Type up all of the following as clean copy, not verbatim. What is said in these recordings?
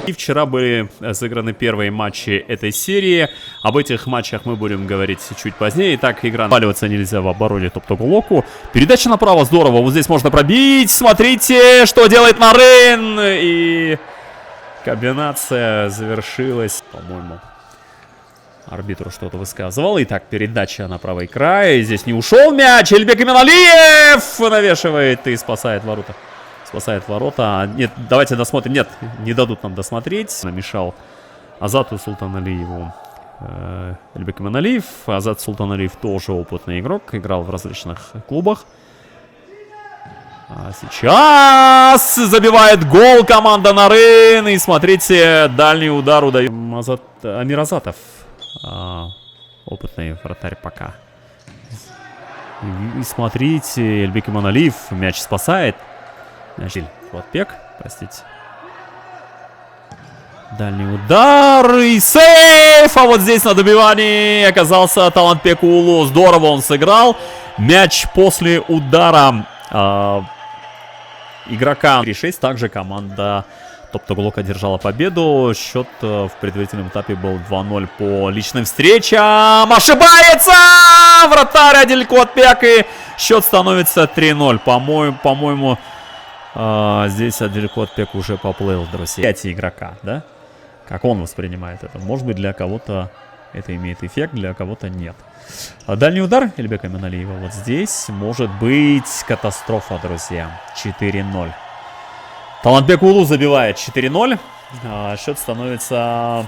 И вчера были сыграны первые матчи этой серии. Об этих матчах мы будем говорить чуть позднее. Итак, игра наваливаться нельзя в обороне Топтоголоку. Передача направо, здорово. Вот здесь можно пробить. Смотрите, что делает Нарын. И комбинация завершилась, по-моему. Арбитру что-то высказывал. Итак, передача на правый край. Здесь не ушел мяч. Эльбек Иманалиев навешивает и спасает ворота. Спасает ворота. Нет, давайте досмотрим. Нет, не дадут нам досмотреть. Намешал Азату Султаналиеву Эльбек Иманалиев. Азат Султаналиев тоже опытный игрок. Играл в различных клубах. А сейчас забивает гол команда Нарын. И смотрите, дальний удар удает Амир Азатов. Опытный вратарь пока. И смотрите, Эльбек Иманалиев мяч спасает. Талантбек, простите. Дальний удар и сейф. А вот здесь на добивании оказался Талантбек Уулу. Здорово он сыграл. Мяч после удара игрока 3-6. Также команда Топтоголок одержала победу. Счет в предварительном этапе был 2-0 по личным встречам. Ошибается вратарь Адиль Котбек. И счет становится 3-0. По-моему, здесь Адиль Котбек уже поплыл, друзья. 5 игрока, да? Как он воспринимает это? Может быть, для кого-то это имеет эффект, для кого-то нет. Дальний удар Эльбека Иманалиева вот здесь. Может быть катастрофа, друзья. 4-0. Талантбек Уулу забивает 4-0. Счет становится...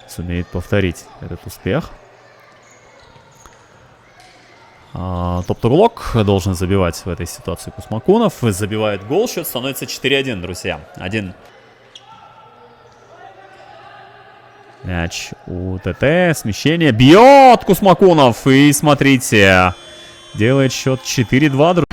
Сумеет повторить этот успех. Топтоголок должен забивать в этой ситуации Кусмакунов. Забивает гол. Счет становится 4-1, друзья. 1. Мяч у ТТ. Смещение. Бьет Кусмакунов. И смотрите. Делает счет 4-2, друзья.